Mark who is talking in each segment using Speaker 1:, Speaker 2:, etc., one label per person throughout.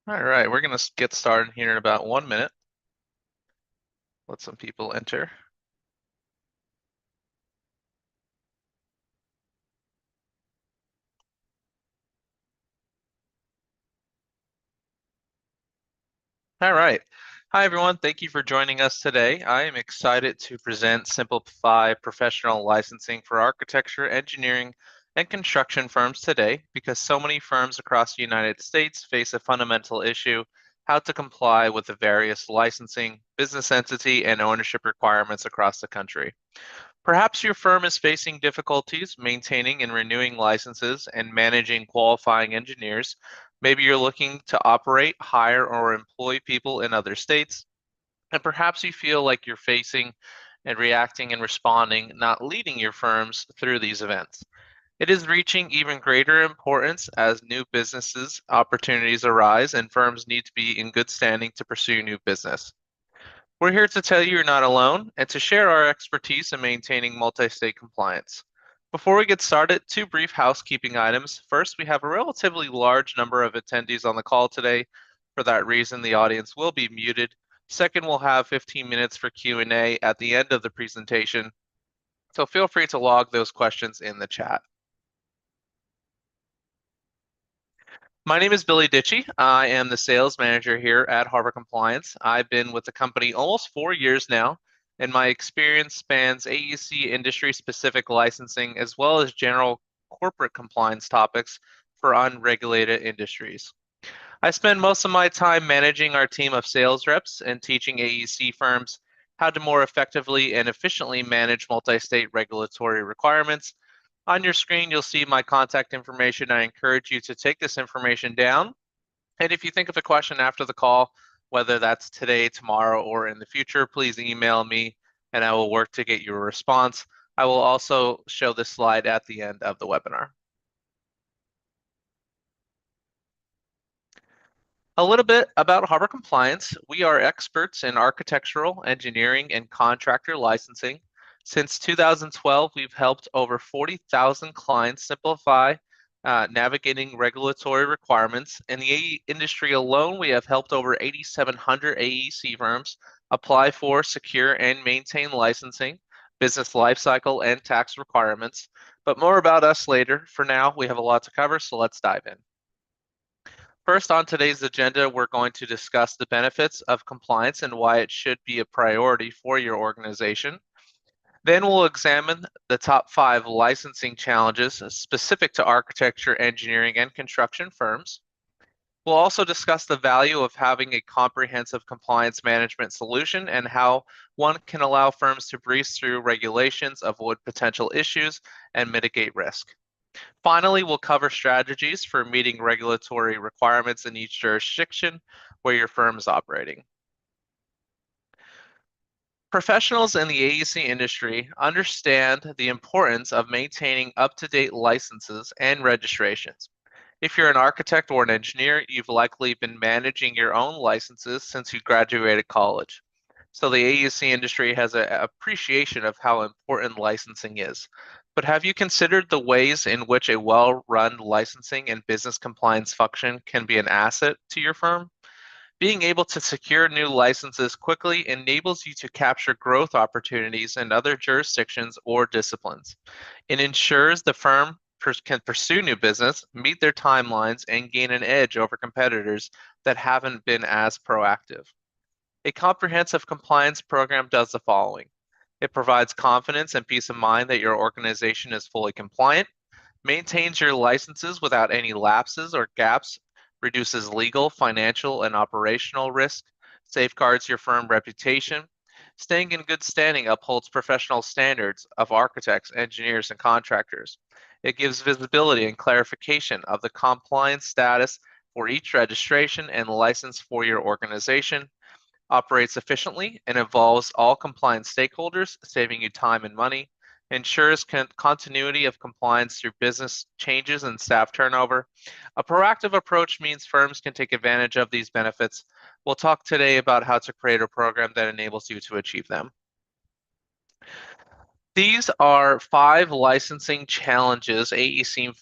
Speaker 1: All right, we're going to get started here in about 1 minute. Let some people enter. All right. Hi, everyone. Thank you for joining us today. I am excited to present Simplify Professional Licensing for Architecture, Engineering, and Construction Firms today because so many firms across the United States face a fundamental issue: how to comply with the various licensing, business entity, and ownership requirements across the country. Perhaps your firm is facing difficulties maintaining and renewing licenses and managing qualifying engineers. Maybe you're looking to operate, hire, or employ people in other states. And perhaps you feel like you're facing and reacting and responding, not leading your firms through these events. It is reaching even greater importance as new businesses opportunities arise and firms need to be in good standing to pursue new business. We're here to tell you you're not alone and to share our expertise in maintaining multi-state compliance. Before we get started, two brief housekeeping items. First, we have a relatively large number of attendees on the call today. For that reason, the audience will be muted. Second, we'll have 15 minutes for Q&A at the end of the presentation, so feel free to log those questions in the chat. My name is Billy Ditchy. I am the sales manager here at Harbor Compliance. I've been with the company almost 4 years now, and my experience spans AEC industry-specific licensing as well as general corporate compliance topics for unregulated industries. I spend most of my time managing our team of sales reps and teaching AEC firms how to more effectively and efficiently manage multi-state regulatory requirements. On your screen, you'll see my contact information. I encourage you to take this information down. And if you think of a question after the call, whether that's today, tomorrow, or in the future, please email me and I will work to get you a response. I will also show this slide at the end of the webinar. A little bit about Harbor Compliance. We are experts in architectural, engineering, and contractor licensing. Since 2012, we've helped over 40,000 clients simplify navigating regulatory requirements. In the AE industry alone, we have helped over 8,700 AEC firms apply for, secure, and maintain licensing, business lifecycle, and tax requirements. But more about us later. For now, we have a lot to cover, so let's dive in. First, on today's agenda, we're going to discuss the benefits of compliance and why it should be a priority for your organization. Then we'll examine the top 5 licensing challenges specific to architecture, engineering, and construction firms. We'll also discuss the value of having a comprehensive compliance management solution and how one can allow firms to breeze through regulations, avoid potential issues, and mitigate risk. Finally, we'll cover strategies for meeting regulatory requirements in each jurisdiction where your firm is operating. Professionals in the AEC industry understand the importance of maintaining up-to-date licenses and registrations. If you're an architect or an engineer, you've likely been managing your own licenses since you graduated college. So the AEC industry has an appreciation of how important licensing is. But have you considered the ways in which a well-run licensing and business compliance function can be an asset to your firm? Being able to secure new licenses quickly enables you to capture growth opportunities in other jurisdictions or disciplines. It ensures the firm can pursue new business, meet their timelines, and gain an edge over competitors that haven't been as proactive. A comprehensive compliance program does the following. It provides confidence and peace of mind that your organization is fully compliant, maintains your licenses without any lapses or gaps, reduces legal, financial, and operational risk, safeguards your firm reputation. Staying in good standing upholds professional standards of architects, engineers, and contractors. It gives visibility and clarification of the compliance status for each registration and license for your organization, operates efficiently and involves all compliance stakeholders, saving you time and money, ensures continuity of compliance through business changes and staff turnover. A proactive approach means firms can take advantage of these benefits. We'll talk today about how to create a program that enables you to achieve them. These are 5 licensing challenges AEC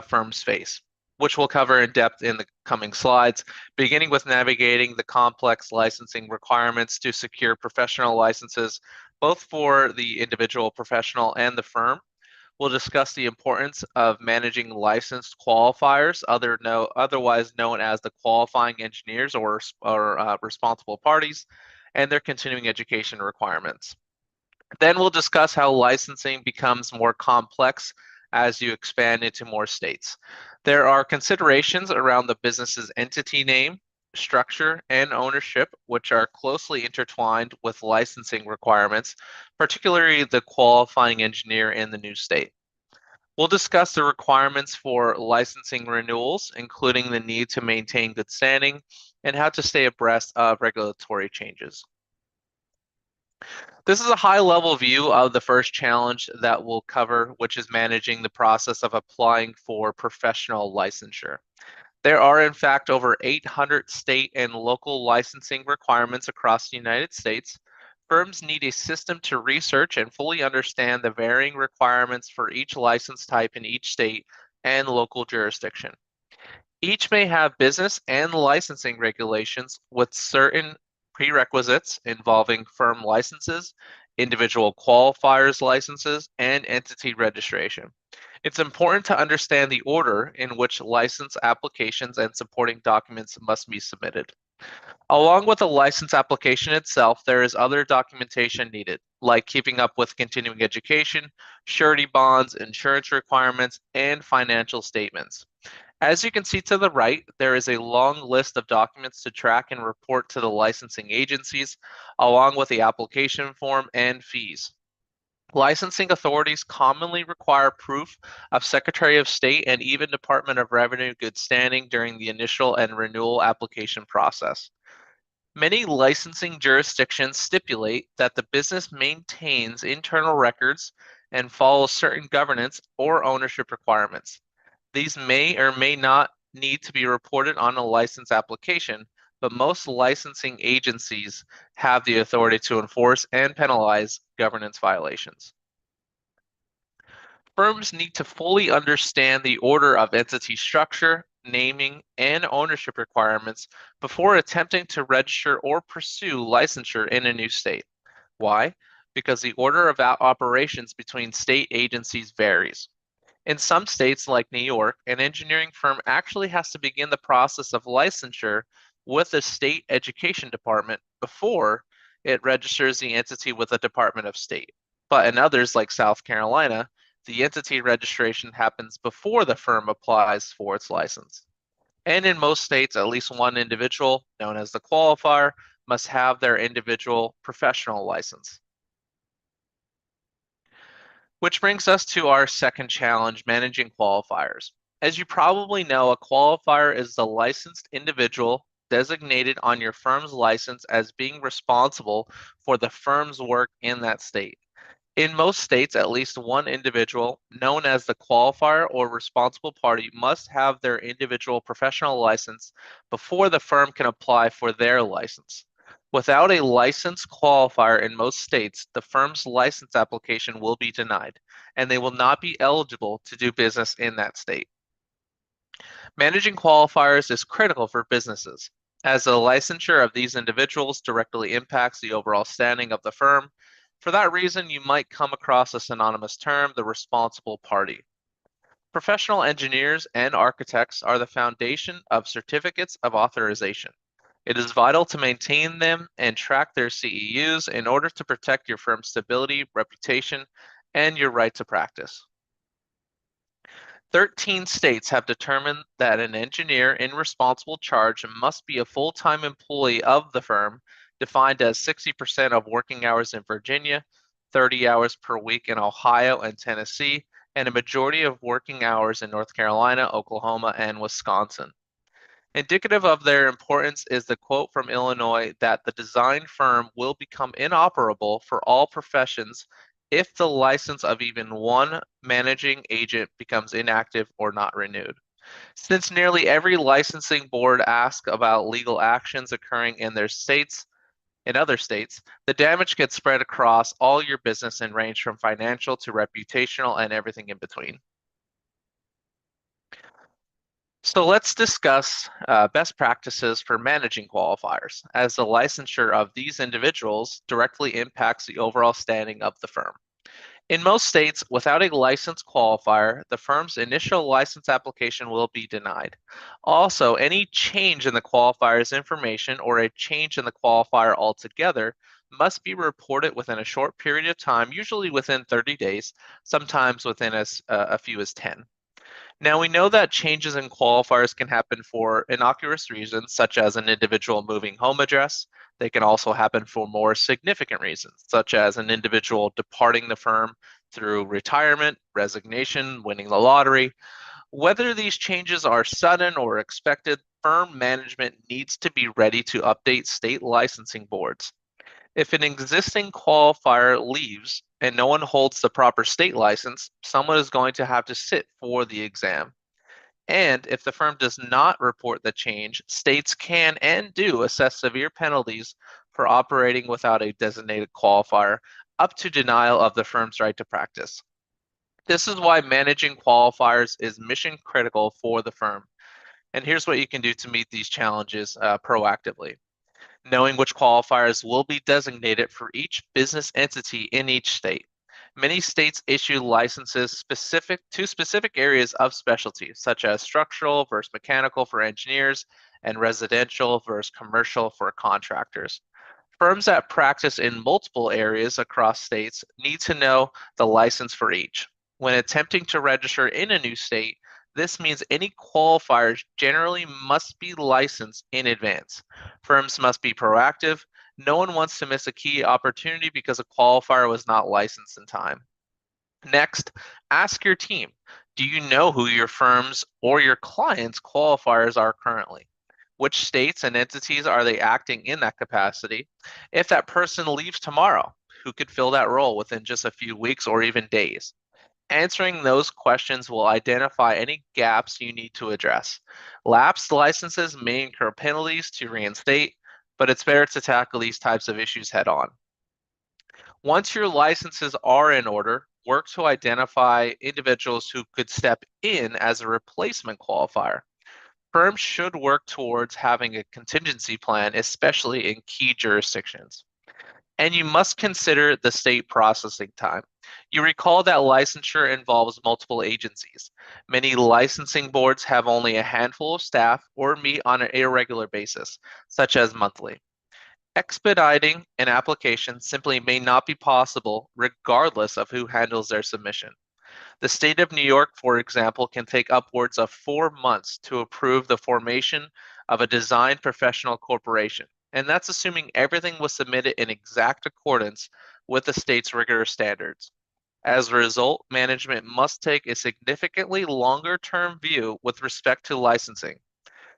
Speaker 1: firms face. which we'll cover in depth in the coming slides, beginning with navigating the complex licensing requirements to secure professional licenses, both for the individual professional and the firm. We'll discuss the importance of managing licensed qualifiers, otherwise known as the qualifying engineers or responsible parties, and their continuing education requirements. Then we'll discuss how licensing becomes more complex as you expand into more states. There are considerations around the business's entity name, structure, and ownership, which are closely intertwined with licensing requirements, particularly the qualifying engineer in the new state. We'll discuss the requirements for licensing renewals, including the need to maintain good standing and how to stay abreast of regulatory changes. This is a high-level view of the first challenge that we'll cover, which is managing the process of applying for professional licensure. There are, in fact, over 800 state and local licensing requirements across the United States. Firms need a system to research and fully understand the varying requirements for each license type in each state and local jurisdiction. Each may have business and licensing regulations with certain prerequisites involving firm licenses, individual qualifiers licenses, and entity registration. It's important to understand the order in which license applications and supporting documents must be submitted. Along with the license application itself, there is other documentation needed, like keeping up with continuing education, surety bonds, insurance requirements, and financial statements. As you can see to the right, there is a long list of documents to track and report to the licensing agencies, along with the application form and fees. Licensing authorities commonly require proof of Secretary of State and even Department of Revenue good standing during the initial and renewal application process. Many licensing jurisdictions stipulate that the business maintains internal records and follows certain governance or ownership requirements. These may or may not need to be reported on a license application, but most licensing agencies have the authority to enforce and penalize governance violations. Firms need to fully understand the order of entity structure, naming, and ownership requirements before attempting to register or pursue licensure in a new state. Why? Because the order of operations between state agencies varies. In some states, like New York, an engineering firm actually has to begin the process of licensure with the state education department before it registers the entity with the Department of State. But in others, like South Carolina, the entity registration happens before the firm applies for its license. And in most states, at least one individual, known as the qualifier, must have their individual professional license. Which brings us to our second challenge, managing qualifiers. As you probably know, a qualifier is the licensed individual designated on your firm's license as being responsible for the firm's work in that state. In most states, at least one individual, known as the qualifier or responsible party, must have their individual professional license before the firm can apply for their license. Without a licensed qualifier in most states, the firm's license application will be denied, and they will not be eligible to do business in that state. Managing qualifiers is critical for businesses, as the licensure of these individuals directly impacts the overall standing of the firm. For that reason, you might come across a synonymous term, the responsible party. Professional engineers and architects are the foundation of certificates of authorization. It is vital to maintain them and track their CEUs in order to protect your firm's stability, reputation, and your right to practice. 13 states have determined that an engineer in responsible charge must be a full-time employee of the firm, defined as 60% of working hours in Virginia, 30 hours per week in Ohio and Tennessee, and a majority of working hours in North Carolina, Oklahoma, and Wisconsin. Indicative of their importance is the quote from Illinois that the design firm will become inoperable for all professions if the license of even one managing agent becomes inactive or not renewed. Since nearly every licensing board asks about legal actions occurring in other states, the damage gets spread across all your business and range from financial to reputational and everything in between. So let's discuss best practices for managing qualifiers, as the licensure of these individuals directly impacts the overall standing of the firm. In most states, without a licensed qualifier, the firm's initial license application will be denied. Also, any change in the qualifier's information or a change in the qualifier altogether must be reported within a short period of time, usually within 30 days, sometimes within as few as 10. Now, we know that changes in qualifiers can happen for innocuous reasons, such as an individual moving home address. They can also happen for more significant reasons, such as an individual departing the firm through retirement, resignation, winning the lottery. Whether these changes are sudden or expected, firm management needs to be ready to update state licensing boards. If an existing qualifier leaves and no one holds the proper state license, someone is going to have to sit for the exam. And if the firm does not report the change, states can and do assess severe penalties for operating without a designated qualifier, up to denial of the firm's right to practice. This is why managing qualifiers is mission critical for the firm. And here's what you can do to meet these challenges proactively. Knowing which qualifiers will be designated for each business entity in each state. Many states issue licenses specific to specific areas of specialty, such as structural versus mechanical for engineers and residential versus commercial for contractors. Firms that practice in multiple areas across states need to know the license for each. When attempting to register in a new state, this means any qualifiers generally must be licensed in advance. Firms must be proactive. No one wants to miss a key opportunity because a qualifier was not licensed in time. Next, ask your team, do you know who your firm's or your client's qualifiers are currently? Which states and entities are they acting in that capacity? If that person leaves tomorrow, who could fill that role within just a few weeks or even days? Answering those questions will identify any gaps you need to address. Lapsed licenses may incur penalties to reinstate, but it's better to tackle these types of issues head on. Once your licenses are in order, work to identify individuals who could step in as a replacement qualifier. Firms should work towards having a contingency plan, especially in key jurisdictions. And you must consider the state processing time. You recall that licensure involves multiple agencies. Many licensing boards have only a handful of staff or meet on an irregular basis, such as monthly. Expediting an application simply may not be possible regardless of who handles their submission. The state of New York, for example, can take upwards of 4 months to approve the formation of a design professional corporation. And that's assuming everything was submitted in exact accordance with the state's rigorous standards. As a result, management must take a significantly longer term view with respect to licensing.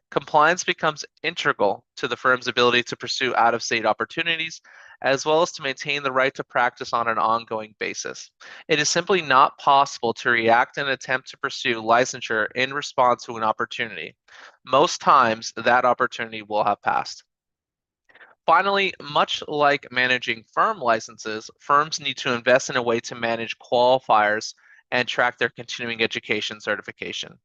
Speaker 1: Compliance becomes integral to the firm's ability to pursue out of state opportunities, as well as to maintain the right to practice on an ongoing basis. It is simply not possible to react and attempt to pursue licensure in response to an opportunity. Most times, that opportunity will have passed. Finally, much like managing firm licenses, firms need to invest in a way to manage qualifiers and track their continuing education certification.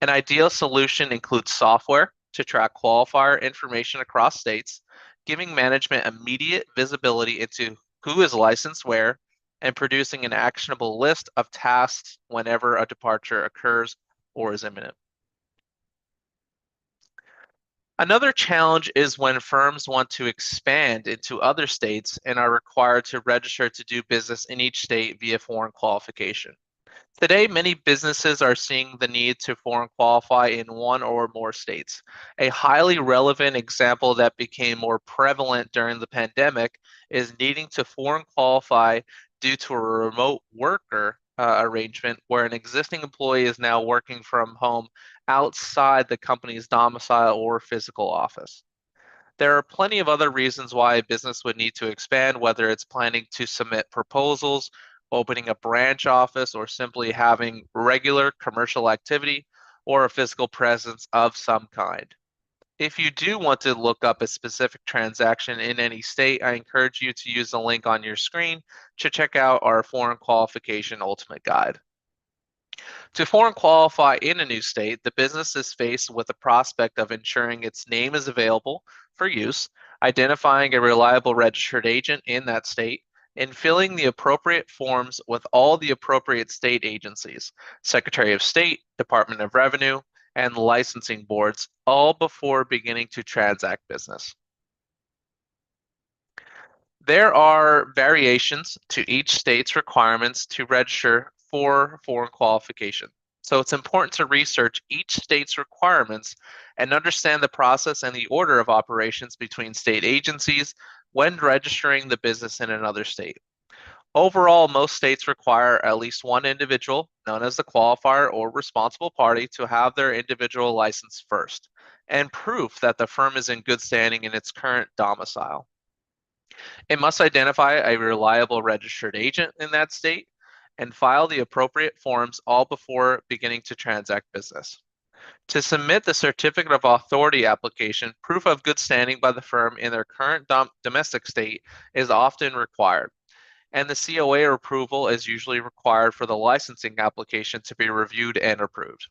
Speaker 1: An ideal solution includes software to track qualifier information across states, giving management immediate visibility into who is licensed where, and producing an actionable list of tasks whenever a departure occurs or is imminent. Another challenge is when firms want to expand into other states and are required to register to do business in each state via foreign qualification. Today, many businesses are seeing the need to foreign qualify in one or more states. A highly relevant example that became more prevalent during the pandemic is needing to foreign qualify due to a remote worker arrangement where an existing employee is now working from home outside the company's domicile or physical office. There are plenty of other reasons why a business would need to expand, whether it's planning to submit proposals, opening a branch office, or simply having regular commercial activity or a physical presence of some kind. If you do want to look up a specific transaction in any state, I encourage you to use the link on your screen to check out our Foreign Qualification Ultimate Guide. To foreign qualify in a new state, the business is faced with the prospect of ensuring its name is available for use, identifying a reliable registered agent in that state, and filling the appropriate forms with all the appropriate state agencies, Secretary of State, Department of Revenue, and licensing boards, all before beginning to transact business. There are variations to each state's requirements to register for foreign qualification. So it's important to research each state's requirements and understand the process and the order of operations between state agencies when registering the business in another state. Overall, most states require at least one individual, known as the qualifier or responsible party, to have their individual license first, and proof that the firm is in good standing in its current domicile. It must identify a reliable registered agent in that state and file the appropriate forms all before beginning to transact business. To submit the Certificate of Authority application, proof of good standing by the firm in their current domestic state is often required, and the COA approval is usually required for the licensing application to be reviewed and approved.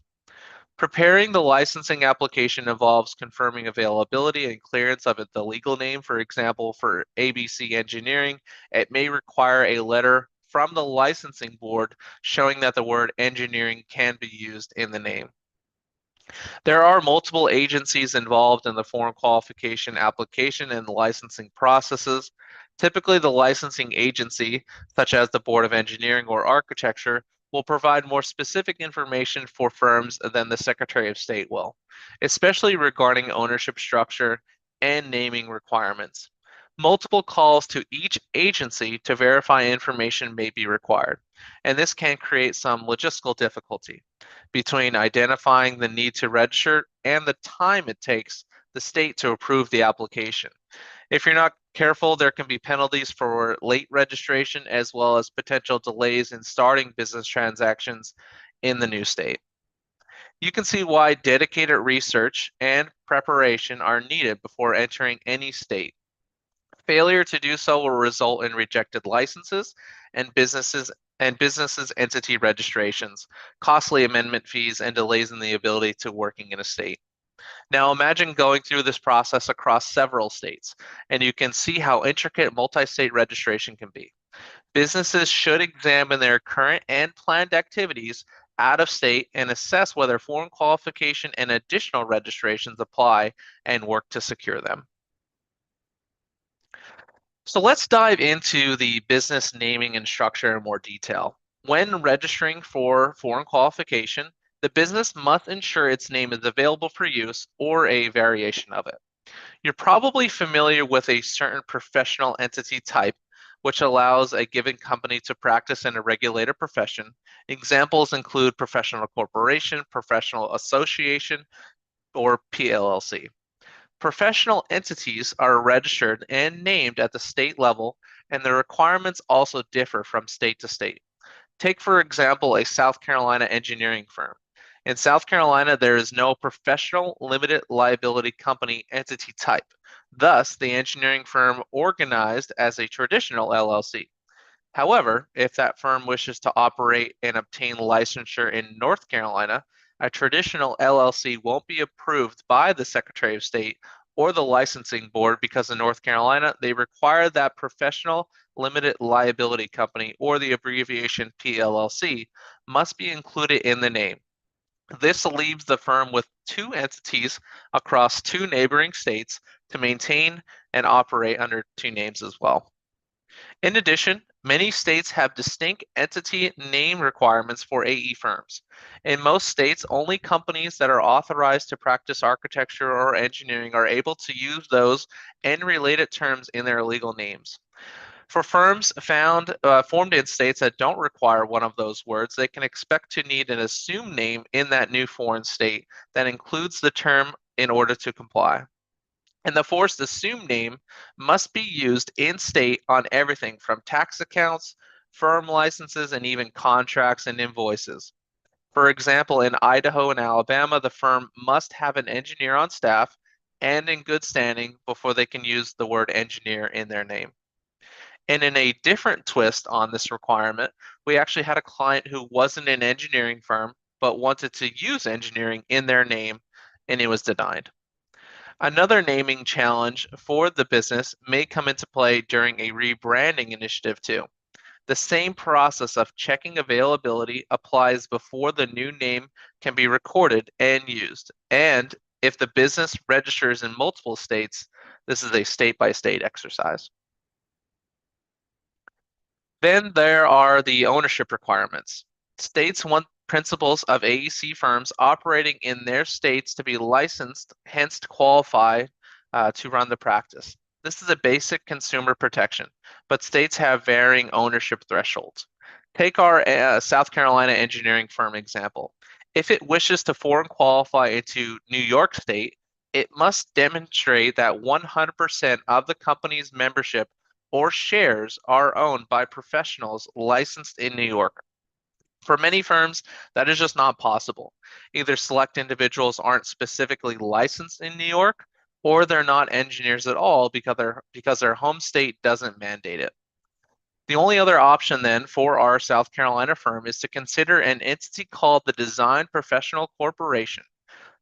Speaker 1: Preparing the licensing application involves confirming availability and clearance of the legal name. For example, for ABC Engineering, it may require a letter from the licensing board showing that the word engineering can be used in the name. There are multiple agencies involved in the foreign qualification application and licensing processes. Typically, the licensing agency, such as the Board of Engineering or Architecture, will provide more specific information for firms than the Secretary of State will, especially regarding ownership structure and naming requirements. Multiple calls to each agency to verify information may be required, and this can create some logistical difficulty between identifying the need to register and the time it takes the state to approve the application. If you're not careful, there can be penalties for late registration as well as potential delays in starting business transactions in the new state. You can see why dedicated research and preparation are needed before entering any state. Failure to do so will result in rejected licenses and businesses entity registrations, costly amendment fees, and delays in the ability to working in a state. Now imagine going through this process across several states, and you can see how intricate multi-state registration can be. Businesses should examine their current and planned activities out of state and assess whether foreign qualification and additional registrations apply and work to secure them. So let's dive into the business naming and structure in more detail. When registering for foreign qualification, the business must ensure its name is available for use or a variation of it. You're probably familiar with a certain professional entity type, which allows a given company to practice in a regulated profession. Examples include professional corporation, professional association, or PLLC. Professional entities are registered and named at the state level, and the requirements also differ from state to state. Take, for example, a South Carolina engineering firm. In South Carolina, there is no professional limited liability company entity type. Thus, the engineering firm organized as a traditional LLC. However, if that firm wishes to operate and obtain licensure in North Carolina, a traditional LLC won't be approved by the Secretary of State or the licensing board because in North Carolina, they require that professional limited liability company, or the abbreviation PLLC, must be included in the name. This leaves the firm with two entities across two neighboring states to maintain and operate under two names as well. In addition, many states have distinct entity name requirements for AE firms. In most states, only companies that are authorized to practice architecture or engineering are able to use those and related terms in their legal names. For firms formed in states that don't require one of those words, they can expect to need an assumed name in that new foreign state that includes the term in order to comply. And the forced assumed name must be used in state on everything from tax accounts, firm licenses, and even contracts and invoices. For example, in Idaho and Alabama, the firm must have an engineer on staff and in good standing before they can use the word engineer in their name. And in a different twist on this requirement, we actually had a client who wasn't an engineering firm, but wanted to use engineering in their name, and it was denied. Another naming challenge for the business may come into play during a rebranding initiative too. The same process of checking availability applies before the new name can be recorded and used. And if the business registers in multiple states, this is a state-by-state exercise. Then there are the ownership requirements. States want principals of AEC firms operating in their states to be licensed, hence to qualify to run the practice. This is a basic consumer protection, but states have varying ownership thresholds. Take our South Carolina engineering firm example. If it wishes to foreign qualify into New York State, it must demonstrate that 100% of the company's membership or shares are owned by professionals licensed in New York. For many firms, that is just not possible. Either select individuals aren't specifically licensed in New York, or they're not engineers at all because their home state doesn't mandate it. The only other option then for our South Carolina firm is to consider an entity called the Design Professional Corporation.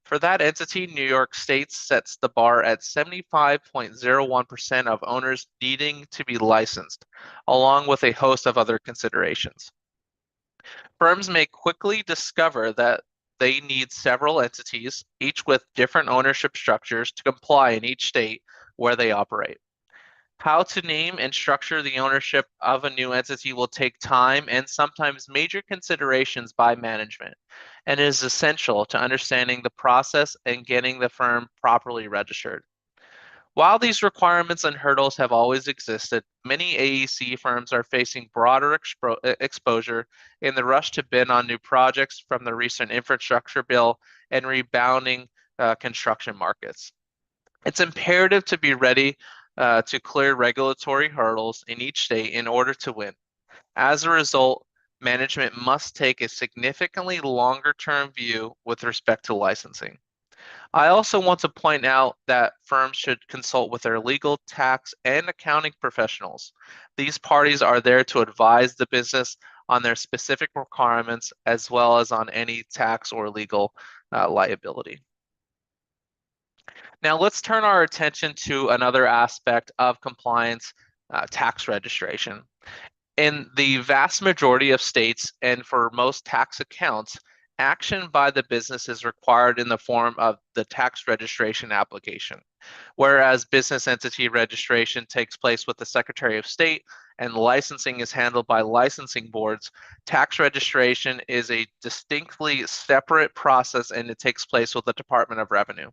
Speaker 1: For that entity, New York State sets the bar at 75.01% of owners needing to be licensed, along with a host of other considerations. Firms may quickly discover that they need several entities, each with different ownership structures, to comply in each state where they operate. How to name and structure the ownership of a new entity will take time and sometimes major considerations by management, and is essential to understanding the process and getting the firm properly registered. While these requirements and hurdles have always existed, many AEC firms are facing broader exposure in the rush to bid on new projects from the recent infrastructure bill and rebounding construction markets. It's imperative to be ready to clear regulatory hurdles in each state in order to win. As a result, management must take a significantly longer term view with respect to licensing. I also want to point out that firms should consult with their legal, tax, and accounting professionals. These parties are there to advise the business on their specific requirements as well as on any tax or legal liability. Now let's turn our attention to another aspect of compliance, tax registration. In the vast majority of states and for most tax accounts, action by the business is required in the form of the tax registration application. Whereas business entity registration takes place with the Secretary of State and licensing is handled by licensing boards, tax registration is a distinctly separate process and it takes place with the Department of Revenue.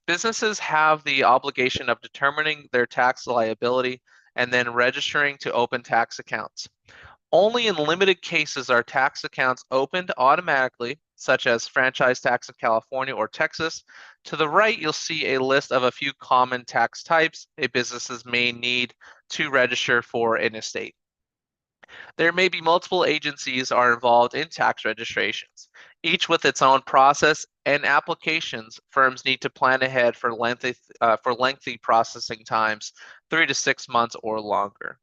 Speaker 1: Businesses have the obligation of determining their tax liability and then registering to open tax accounts. Only in limited cases are tax accounts opened automatically, such as franchise tax in California or Texas. To the right, you'll see a list of a few common tax types a businesses may need to register for an estate. There may be multiple agencies are involved in tax registrations, each with its own process and applications. Firms need to plan ahead for lengthy processing times, 3 to 6 months or longer.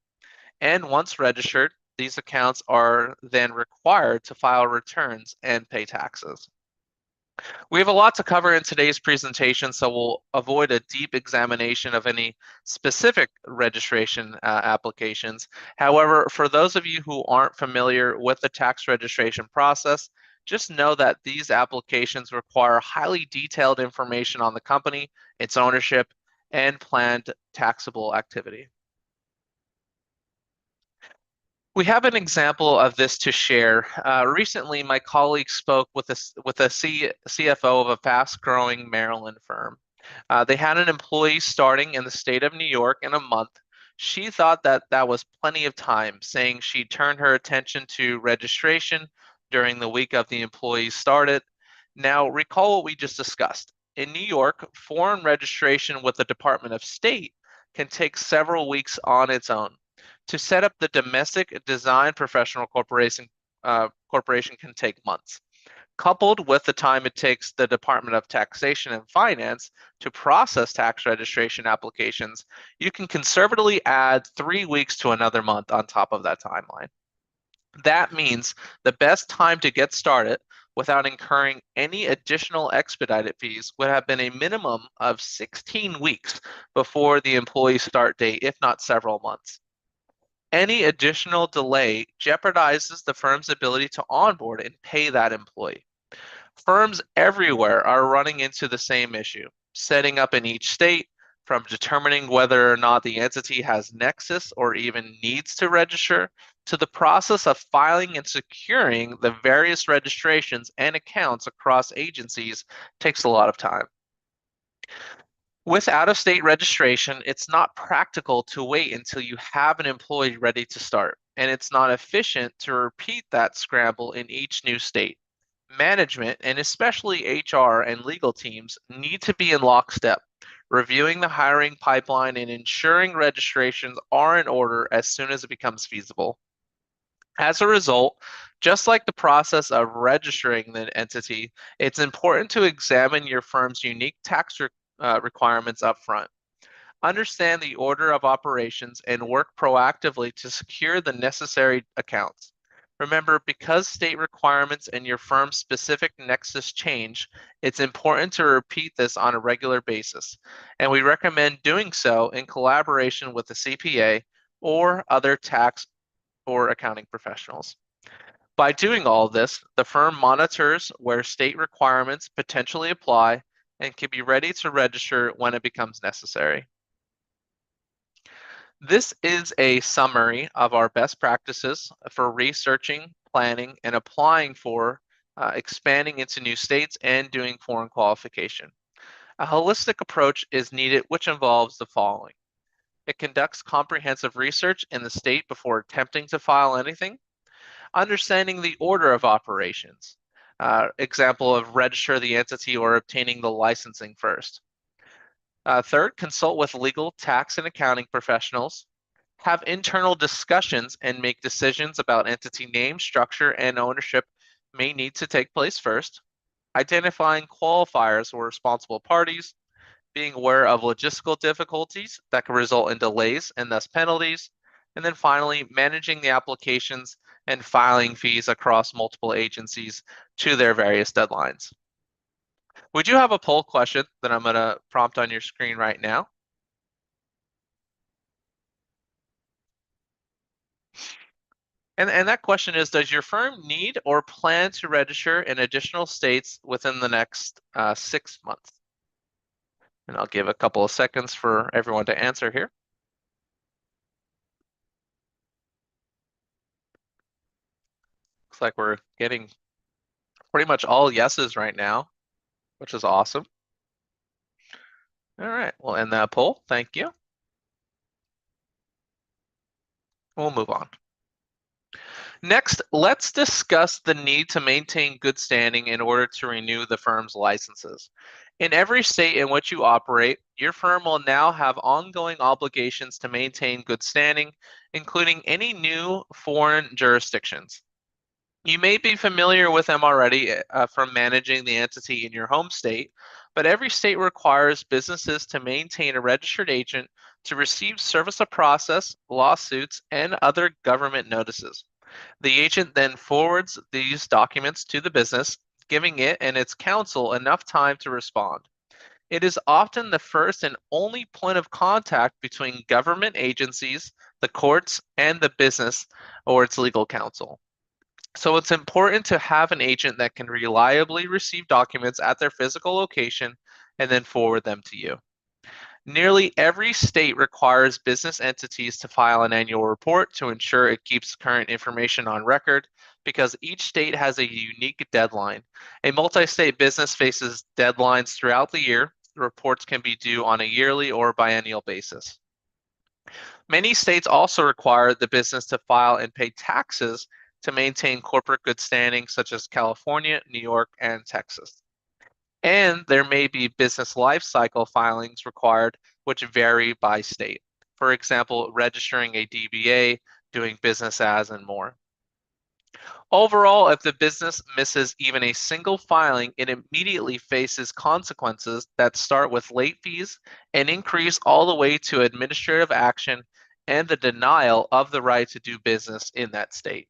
Speaker 1: And once registered, these accounts are then required to file returns and pay taxes. We have a lot to cover in today's presentation, so we'll avoid a deep examination of any specific registration applications. However, for those of you who aren't familiar with the tax registration process, just know that these applications require highly detailed information on the company, its ownership, and planned taxable activity. We have an example of this to share. Recently, my colleague spoke with a CFO of a fast-growing Maryland firm. They had an employee starting in the state of New York in a month. She thought that that was plenty of time, saying she turned her attention to registration during the week of the employee started. Now, recall what we just discussed. In New York, foreign registration with the Department of State can take several weeks on its own. To set up the domestic design professional corporation can take months. Coupled with the time it takes the Department of Taxation and Finance to process tax registration applications, you can conservatively add 3 weeks to another month on top of that timeline. That means the best time to get started without incurring any additional expedited fees would have been a minimum of 16 weeks before the employee start date, if not several months. Any additional delay jeopardizes the firm's ability to onboard and pay that employee. Firms everywhere are running into the same issue, setting up in each state, from determining whether or not the entity has nexus or even needs to register, to the process of filing and securing the various registrations and accounts across agencies takes a lot of time. With out-of-state registration, it's not practical to wait until you have an employee ready to start, and it's not efficient to repeat that scramble in each new state. Management, and especially HR and legal teams, need to be in lockstep, reviewing the hiring pipeline and ensuring registrations are in order as soon as it becomes feasible. As a result, just like the process of registering the entity, it's important to examine your firm's unique tax requirements up front. Understand the order of operations and work proactively to secure the necessary accounts. Remember, because state requirements and your firm's specific nexus change, it's important to repeat this on a regular basis, and we recommend doing so in collaboration with the CPA or other tax or accounting professionals. By doing all of this, the firm monitors where state requirements potentially apply and can be ready to register when it becomes necessary. This is a summary of our best practices for researching, planning, and applying for expanding into new states and doing foreign qualification. A holistic approach is needed, which involves the following. It conducts comprehensive research in the state before attempting to file anything. Understanding the order of operations. Example of register the entity or obtaining the licensing first. Third, consult with legal, tax, and accounting professionals. Have internal discussions and make decisions about entity name, structure, and ownership may need to take place first. Identifying qualifiers or responsible parties. Being aware of logistical difficulties that can result in delays and thus penalties. And then finally, managing the applications and filing fees across multiple agencies to their various deadlines. We do have a poll question that I'm going to prompt on your screen right now. And that question is, does your firm need or plan to register in additional states within the next 6 months? And I'll give a couple of seconds for everyone to answer here. Looks like we're getting pretty much all yeses right now, which is awesome. All right, we'll end that poll. Thank you. We'll move on. Next, let's discuss the need to maintain good standing in order to renew the firm's licenses. In every state in which you operate, your firm will now have ongoing obligations to maintain good standing, including any new foreign jurisdictions. You may be familiar with them already from managing the entity in your home state, but every state requires businesses to maintain a registered agent to receive service of process, lawsuits, and other government notices. The agent then forwards these documents to the business, giving it and its counsel enough time to respond. It is often the first and only point of contact between government agencies, the courts, and the business or its legal counsel. So it's important to have an agent that can reliably receive documents at their physical location and then forward them to you. Nearly every state requires business entities to file an annual report to ensure it keeps current information on record because each state has a unique deadline. A multi-state business faces deadlines throughout the year. Reports can be due on a yearly or biennial basis. Many states also require the business to file and pay taxes to maintain corporate good standing, such as California, New York, and Texas. And there may be business life cycle filings required, which vary by state. For example, registering a DBA, doing business as, and more. Overall, if the business misses even a single filing, it immediately faces consequences that start with late fees and increase all the way to administrative action and the denial of the right to do business in that state.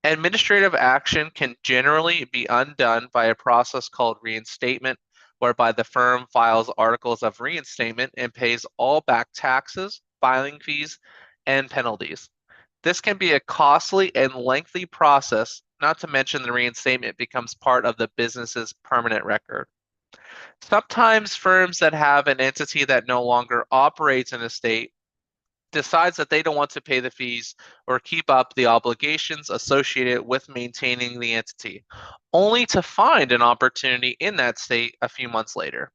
Speaker 1: Administrative action can generally be undone by a process called reinstatement, whereby the firm files articles of reinstatement and pays all back taxes, filing fees, and penalties. This can be a costly and lengthy process, not to mention the reinstatement becomes part of the business's permanent record. Sometimes firms that have an entity that no longer operates in a state decides that they don't want to pay the fees or keep up the obligations associated with maintaining the entity, only to find an opportunity in that state a few months later.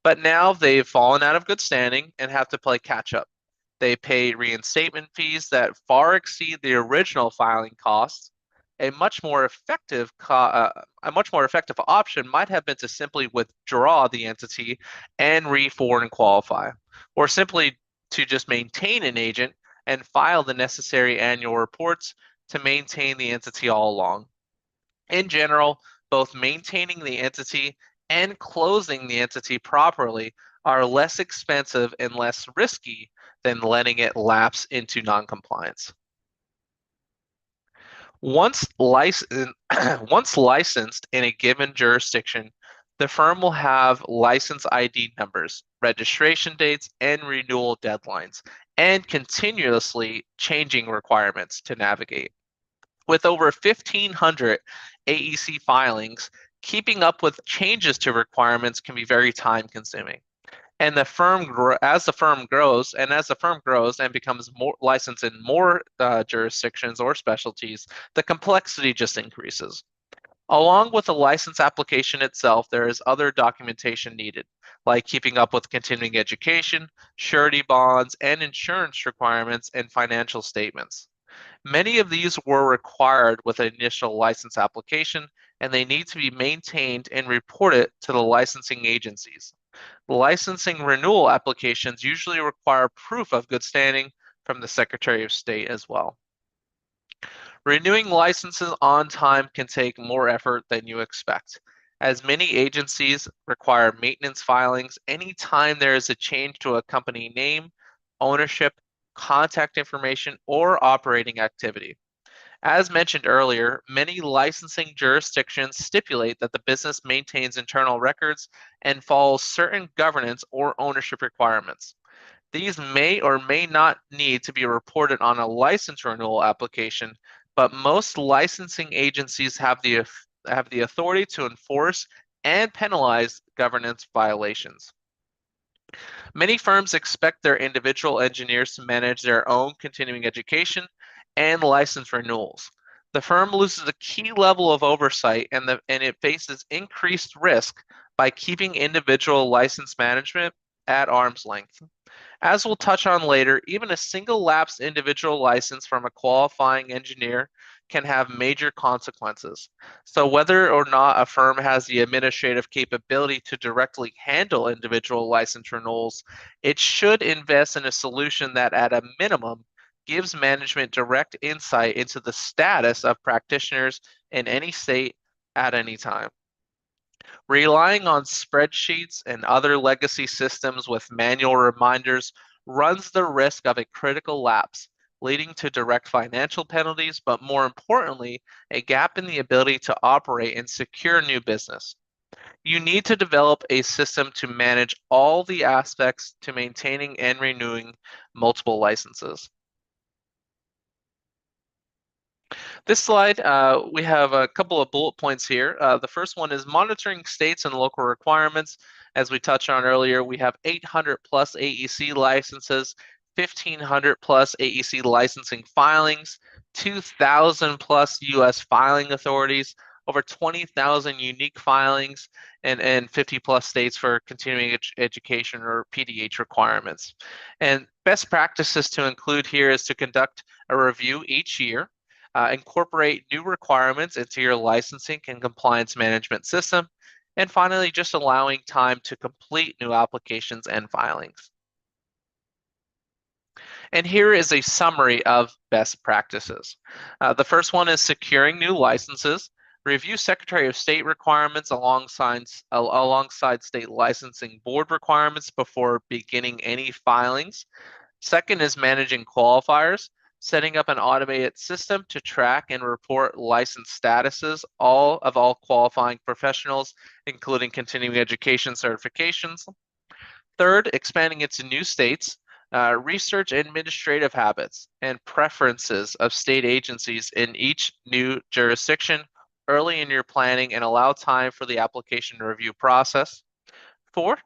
Speaker 1: But now they've fallen out of good standing and have to play catch up. They pay reinstatement fees that far exceed the original filing costs. A much more effective option might have been to simply withdraw the entity and re-foreign qualify, or simply to just maintain an agent and file the necessary annual reports to maintain the entity all along. In general, both maintaining the entity and closing the entity properly are less expensive and less risky than letting it lapse into noncompliance. Once licensed in a given jurisdiction, the firm will have license ID numbers, registration dates, and renewal deadlines, and continuously changing requirements to navigate. With over 1,500 AEC filings, keeping up with changes to requirements can be very time consuming. And as the firm grows and becomes more licensed in more jurisdictions or specialties, the complexity just increases. Along with the license application itself, there is other documentation needed, like keeping up with continuing education, surety bonds, and insurance requirements and financial statements. Many of these were required with an initial license application, and they need to be maintained and reported to the licensing agencies. Licensing renewal applications usually require proof of good standing from the Secretary of State as well. Renewing licenses on time can take more effort than you expect, as many agencies require maintenance filings anytime there is a change to a company name, ownership, contact information, or operating activity. As mentioned earlier, many licensing jurisdictions stipulate that the business maintains internal records and follows certain governance or ownership requirements. These may or may not need to be reported on a license renewal application, but most licensing agencies have the authority to enforce and penalize governance violations. Many firms expect their individual engineers to manage their own continuing education and license renewals. The firm loses a key level of oversight and it faces increased risk by keeping individual license management at arm's length. As we'll touch on later, even a single lapsed individual license from a qualifying engineer can have major consequences. So whether or not a firm has the administrative capability to directly handle individual license renewals, it should invest in a solution that at a minimum gives management direct insight into the status of practitioners in any state at any time. Relying on spreadsheets and other legacy systems with manual reminders runs the risk of a critical lapse, leading to direct financial penalties, but more importantly, a gap in the ability to operate and secure new business. You need to develop a system to manage all the aspects to maintaining and renewing multiple licenses. This slide, we have a couple of bullet points here. The first one is monitoring states and local requirements. As we touched on earlier, we have 800 plus AEC licenses, 1,500 plus AEC licensing filings, 2,000 plus US filing authorities, over 20,000 unique filings, and 50 plus states for continuing education or PDH requirements. And best practices to include here is to conduct a review each year. Incorporate new requirements into your licensing and compliance management system, and finally, just allowing time to complete new applications and filings. And here is a summary of best practices. The first one is securing new licenses. Review Secretary of State requirements alongside state licensing board requirements before beginning any filings. Second is managing qualifiers, setting up an automated system to track and report license statuses of all qualifying professionals, including continuing education certifications. Third, expanding into new states, research administrative habits and preferences of state agencies in each new jurisdiction early in your planning and allow time for the application review process. Four,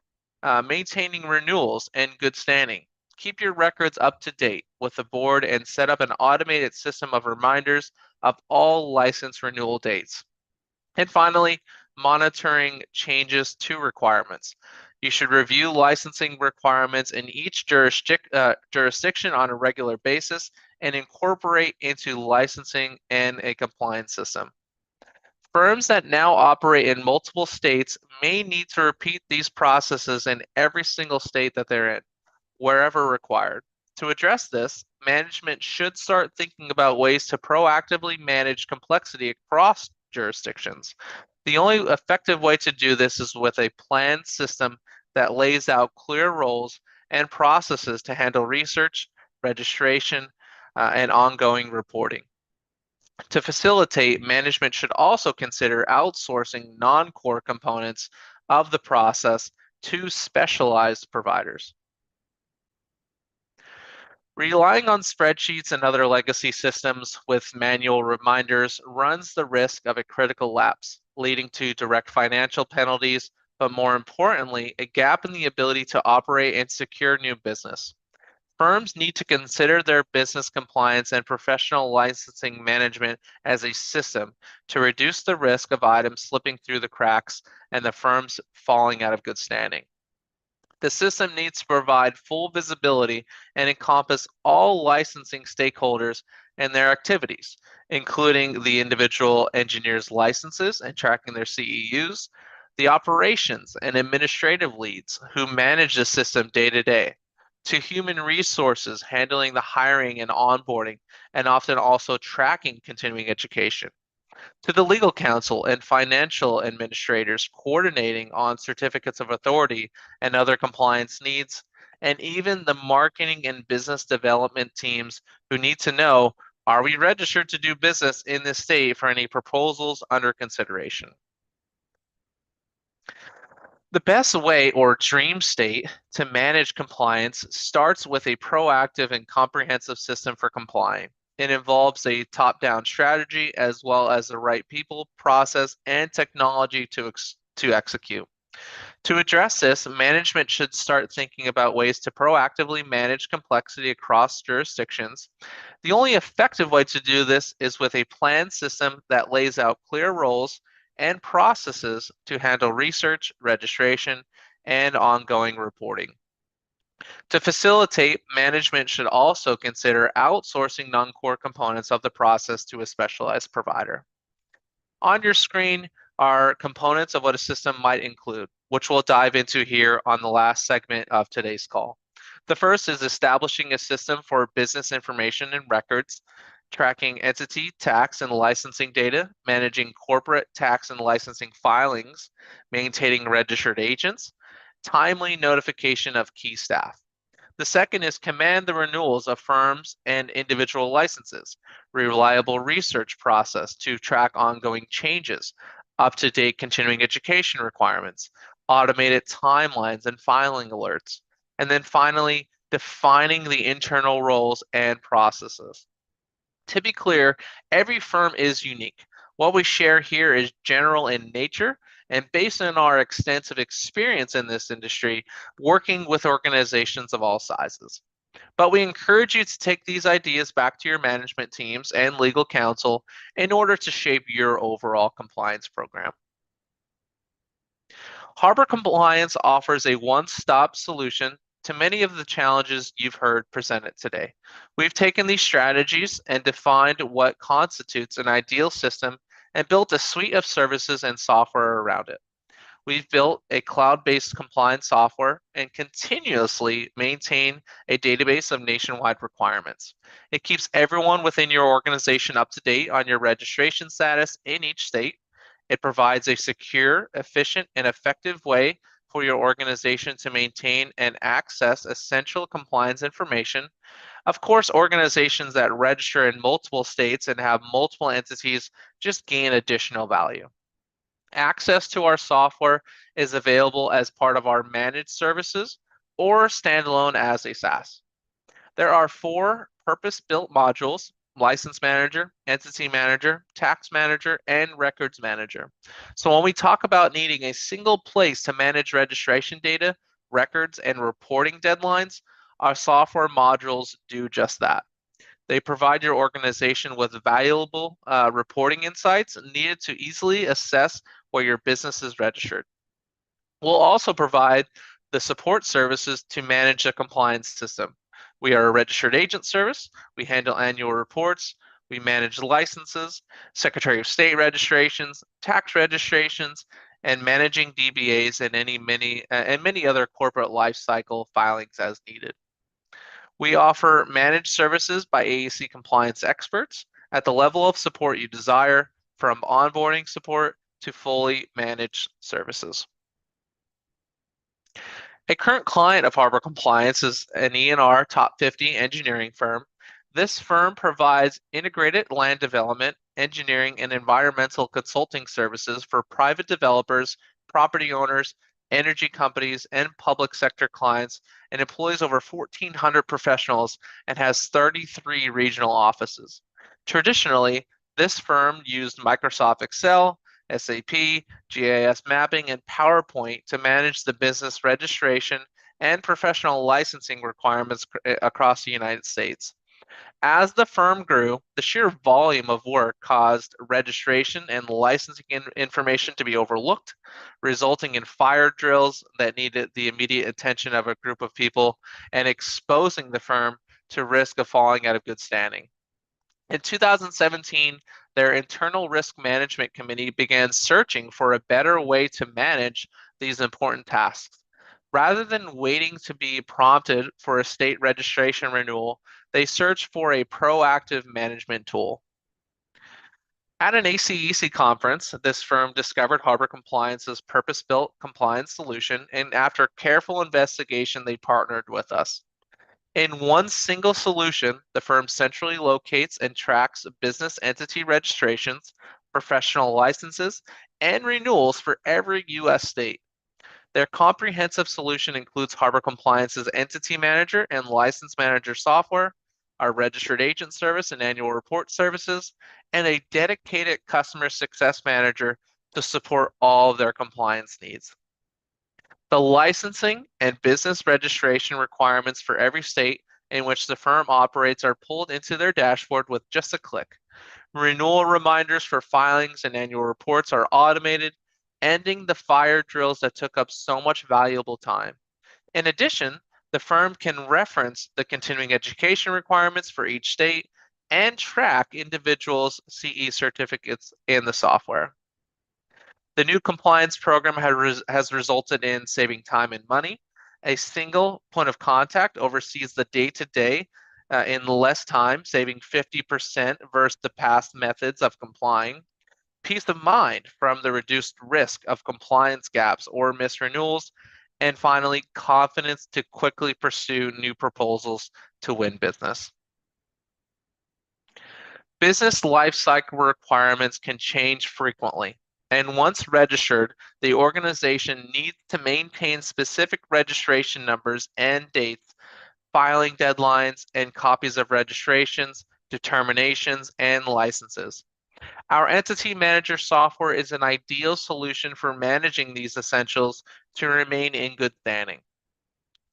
Speaker 1: maintaining renewals and good standing. Keep your records up to date with the board and set up an automated system of reminders of all license renewal dates. And finally, monitoring changes to requirements. You should review licensing requirements in each jurisdiction on a regular basis and incorporate into licensing and a compliance system. Firms that now operate in multiple states may need to repeat these processes in every single state that they're in, wherever required. To address this, management should start thinking about ways to proactively manage complexity across jurisdictions. The only effective way to do this is with a planned system that lays out clear roles and processes to handle research, registration, and ongoing reporting. To facilitate, management should also consider outsourcing non-core components of the process to specialized providers. Relying on spreadsheets and other legacy systems with manual reminders runs the risk of a critical lapse, leading to direct financial penalties, but more importantly, a gap in the ability to operate and secure new business. Firms need to consider their business compliance and professional licensing management as a system to reduce the risk of items slipping through the cracks and the firms falling out of good standing. The system needs to provide full visibility and encompass all licensing stakeholders and their activities, including the individual engineers' licenses and tracking their CEUs, the operations and administrative leads who manage the system day to day, to human resources handling the hiring and onboarding, and often also tracking continuing education, to the legal counsel and financial administrators coordinating on certificates of authority and other compliance needs, and even the marketing and business development teams who need to know, are we registered to do business in this state for any proposals under consideration? The best way or dream state to manage compliance starts with a proactive and comprehensive system for complying. It involves a top-down strategy as well as the right people, process, and technology to execute. To address this, management should start thinking about ways to proactively manage complexity across jurisdictions. The only effective way to do this is with a planned system that lays out clear roles and processes to handle research, registration, and ongoing reporting. To facilitate, management should also consider outsourcing non-core components of the process to a specialized provider. On your screen are components of what a system might include, which we'll dive into here on the last segment of today's call. The first is establishing a system for business information and records, tracking entity, tax, and licensing data, managing corporate tax and licensing filings, maintaining registered agents, timely notification of key staff. The second is command the renewals of firms and individual licenses, reliable research process to track ongoing changes, up-to-date continuing education requirements, automated timelines and filing alerts, and then finally, defining the internal roles and processes. To be clear, every firm is unique. What we share here is general in nature and based on our extensive experience in this industry, working with organizations of all sizes. But we encourage you to take these ideas back to your management teams and legal counsel in order to shape your overall compliance program. Harbor Compliance offers a one-stop solution to many of the challenges you've heard presented today. We've taken these strategies and defined what constitutes an ideal system and built a suite of services and software around it. We've built a cloud-based compliance software and continuously maintain a database of nationwide requirements. It keeps everyone within your organization up to date on your registration status in each state. It provides a secure, efficient, and effective way for your organization to maintain and access essential compliance information. Of course, organizations that register in multiple states and have multiple entities just gain additional value. Access to our software is available as part of our managed services or standalone as a SaaS. There are 4 purpose-built modules: License Manager, Entity Manager, Tax Manager, and Records Manager. So when we talk about needing a single place to manage registration data, records, and reporting deadlines, our software modules do just that. They provide your organization with valuable reporting insights needed to easily assess where your business is registered. We'll also provide the support services to manage the compliance system. We are a registered agent service. We handle annual reports. We manage licenses, Secretary of State registrations, tax registrations, and managing DBAs and many other corporate lifecycle filings as needed. We offer managed services by AEC compliance experts at the level of support you desire, from onboarding support to fully managed services. A current client of Harbor Compliance is an ENR top 50 engineering firm. This firm provides integrated land development, engineering, and environmental consulting services for private developers, property owners, energy companies, and public sector clients, and employs over 1,400 professionals and has 33 regional offices. Traditionally, this firm used Microsoft Excel, SAP, GIS mapping, and PowerPoint to manage the business registration and professional licensing requirements across the United States. As the firm grew, the sheer volume of work caused registration and licensing information to be overlooked, resulting in fire drills that needed the immediate attention of a group of people and exposing the firm to risk of falling out of good standing. In 2017, their internal risk management committee began searching for a better way to manage these important tasks. Rather than waiting to be prompted for a state registration renewal, they searched for a proactive management tool. At an ACEC conference, this firm discovered Harbor Compliance's purpose-built compliance solution, and after careful investigation, they partnered with us. In one single solution, the firm centrally locates and tracks business entity registrations, professional licenses, and renewals for every U.S. state. Their comprehensive solution includes Harbor Compliance's Entity Manager and License Manager software, our registered agent service and annual report services, and a dedicated customer success manager to support all of their compliance needs. The licensing and business registration requirements for every state in which the firm operates are pulled into their dashboard with just a click. Renewal reminders for filings and annual reports are automated, ending the fire drills that took up so much valuable time. In addition, the firm can reference the continuing education requirements for each state and track individuals' CE certificates in the software. The new compliance program has resulted in saving time and money. A single point of contact oversees the day-to-day in less time, saving 50% versus the past methods of complying. Peace of mind from the reduced risk of compliance gaps or misrenewals. And finally, confidence to quickly pursue new proposals to win business. Business lifecycle requirements can change frequently. And once registered, the organization needs to maintain specific registration numbers and dates, filing deadlines, and copies of registrations, determinations, and licenses. Our Entity Manager software is an ideal solution for managing these essentials to remain in good standing.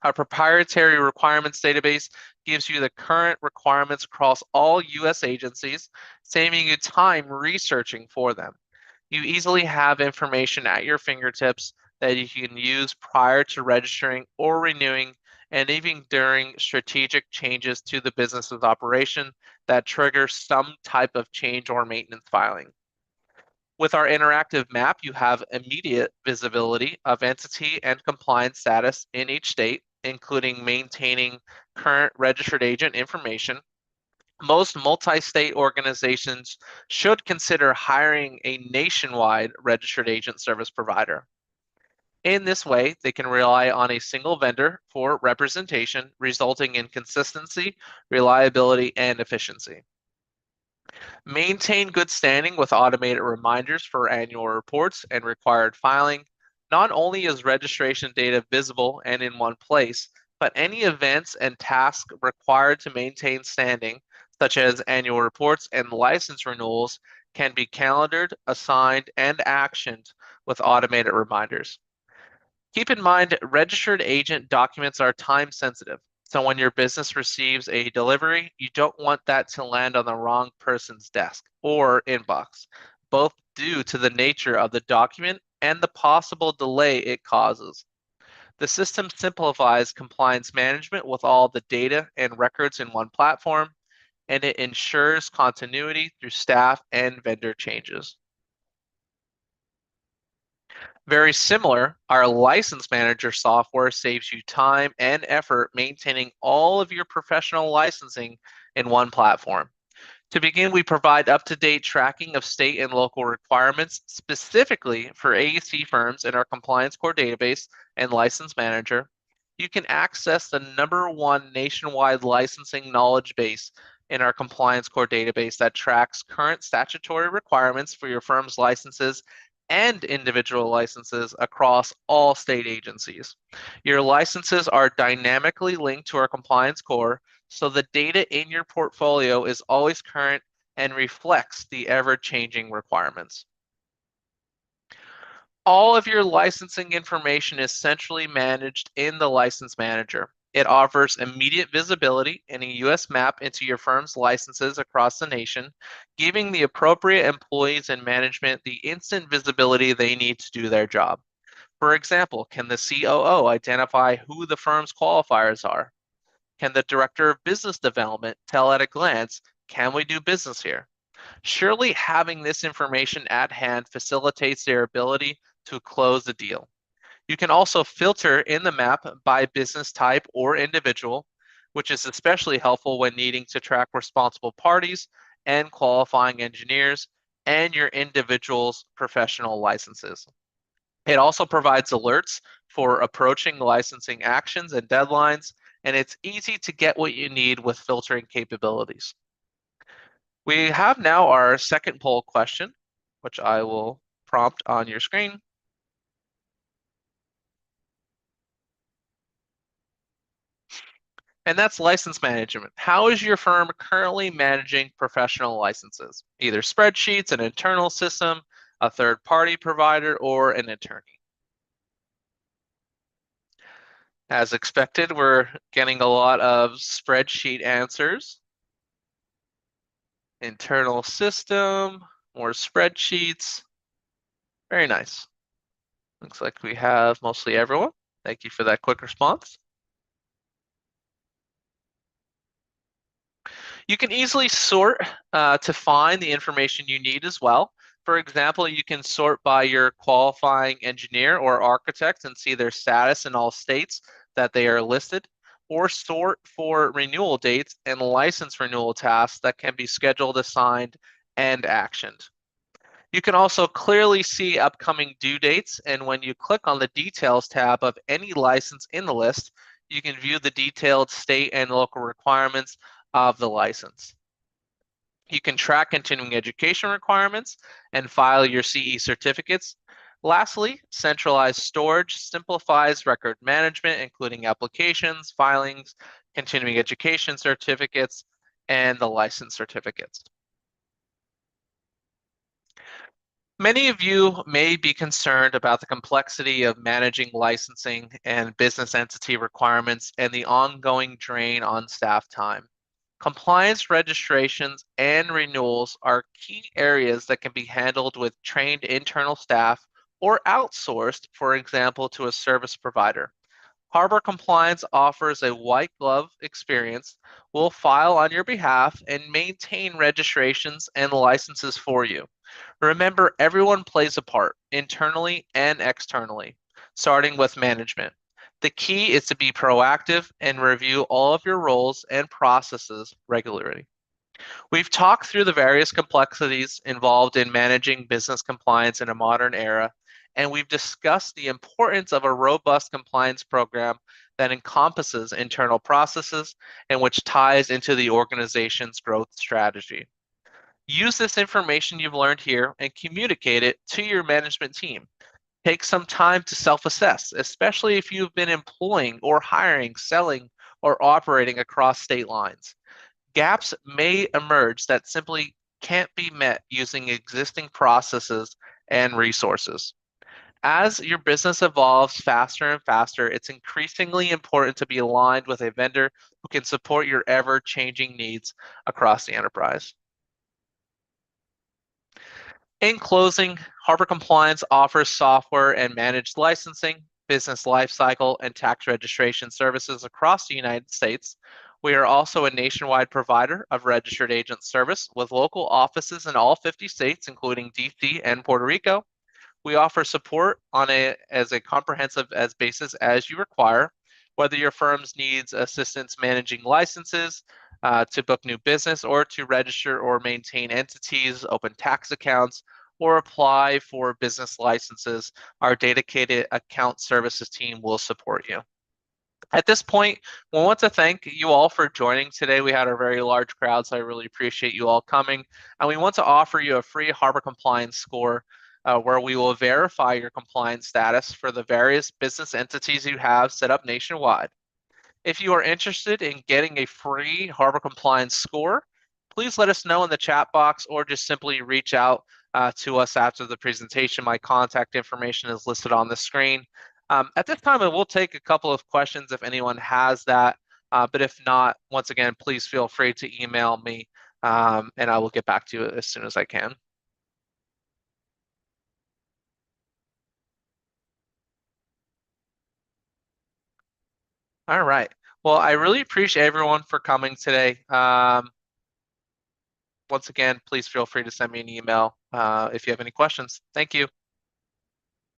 Speaker 1: Our proprietary requirements database gives you the current requirements across all U.S. agencies, saving you time researching for them. You easily have information at your fingertips that you can use prior to registering or renewing, and even during strategic changes to the business's operation that trigger some type of change or maintenance filing. With our interactive map, you have immediate visibility of entity and compliance status in each state, including maintaining current registered agent information. Most multi-state organizations should consider hiring a nationwide registered agent service provider. In this way, they can rely on a single vendor for representation, resulting in consistency, reliability, and efficiency. Maintain good standing with automated reminders for annual reports and required filing. Not only is registration data visible and in one place, but any events and tasks required to maintain standing, such as annual reports and license renewals, can be calendared, assigned, and actioned with automated reminders. Keep in mind, registered agent documents are time sensitive. So when your business receives a delivery, you don't want that to land on the wrong person's desk or inbox, both due to the nature of the document and the possible delay it causes. The system simplifies compliance management with all the data and records in one platform, and it ensures continuity through staff and vendor changes. Very similar, our License Manager software saves you time and effort maintaining all of your professional licensing in one platform. To begin, we provide up-to-date tracking of state and local requirements specifically for AEC firms in our Compliance Core database and License Manager. You can access the #1 nationwide licensing knowledge base in our Compliance Core database that tracks current statutory requirements for your firm's licenses and individual licenses across all state agencies. Your licenses are dynamically linked to our Compliance Core, so the data in your portfolio is always current and reflects the ever-changing requirements. All of your licensing information is centrally managed in the License Manager. It offers immediate visibility in a US map into your firm's licenses across the nation, giving the appropriate employees and management the instant visibility they need to do their job. For example, can the COO identify who the firm's qualifiers are? Can the Director of Business Development tell at a glance, can we do business here? Surely having this information at hand facilitates their ability to close the deal. You can also filter in the map by business type or individual, which is especially helpful when needing to track responsible parties and qualifying engineers and your individual's professional licenses. It also provides alerts for approaching licensing actions and deadlines, and it's easy to get what you need with filtering capabilities. We have now our second poll question, which I will prompt on your screen. And that's license management. How is your firm currently managing professional licenses? Either spreadsheets, an internal system, a third-party provider, or an attorney. As expected, we're getting a lot of spreadsheet answers. Internal system, more spreadsheets. Very nice. Looks like we have mostly everyone. Thank you for that quick response. You can easily sort to find the information you need as well. For example, you can sort by your qualifying engineer or architect and see their status in all states that they are listed, or sort for renewal dates and license renewal tasks that can be scheduled, assigned, and actioned. You can also clearly see upcoming due dates, and when you click on the Details tab of any license in the list, you can view the detailed state and local requirements of the license. You can track continuing education requirements and file your CE certificates. Lastly, centralized storage simplifies record management, including applications, filings, continuing education certificates, and the license certificates. Many of you may be concerned about the complexity of managing licensing and business entity requirements and the ongoing drain on staff time. Compliance registrations and renewals are key areas that can be handled with trained internal staff or outsourced, for example, to a service provider. Harbor Compliance offers a white glove experience. We'll file on your behalf and maintain registrations and licenses for you. Remember, everyone plays a part, internally and externally, starting with management. The key is to be proactive and review all of your roles and processes regularly. We've talked through the various complexities involved in managing business compliance in a modern era, and we've discussed the importance of a robust compliance program that encompasses internal processes and which ties into the organization's growth strategy. Use this information you've learned here and communicate it to your management team. Take some time to self assess, especially if you've been employing or hiring, selling, or operating across state lines. Gaps may emerge that simply can't be met using existing processes and resources. As your business evolves faster and faster, it's increasingly important to be aligned with a vendor who can support your ever changing needs across the enterprise. In closing, Harbor Compliance offers software and managed licensing, business lifecycle, and tax registration services across the United States. We are also a nationwide provider of registered agent service with local offices in all 50 states, including DC and Puerto Rico. We offer support on a comprehensive as basis as you require, whether your firm's needs assistance managing licenses, to book new business, or to register or maintain entities, open tax accounts, or apply for business licenses. Our dedicated account services team will support you. At this point, we want to thank you all for joining today. We had a very large crowd, so I really appreciate you all coming. And we want to offer you a free Harbor Compliance score where we will verify your compliance status for the various business entities you have set up nationwide. If you are interested in getting a free Harbor Compliance score, please let us know in the chat box or just simply reach out to us after the presentation. My contact information is listed on the screen. At this time, I will take a couple of questions if anyone has that, but if not, once again, please feel free to email me and I will get back to you as soon as I can. All right. Well, I really appreciate everyone for coming today. Once again, please feel free to send me an email if you have any questions. Thank you.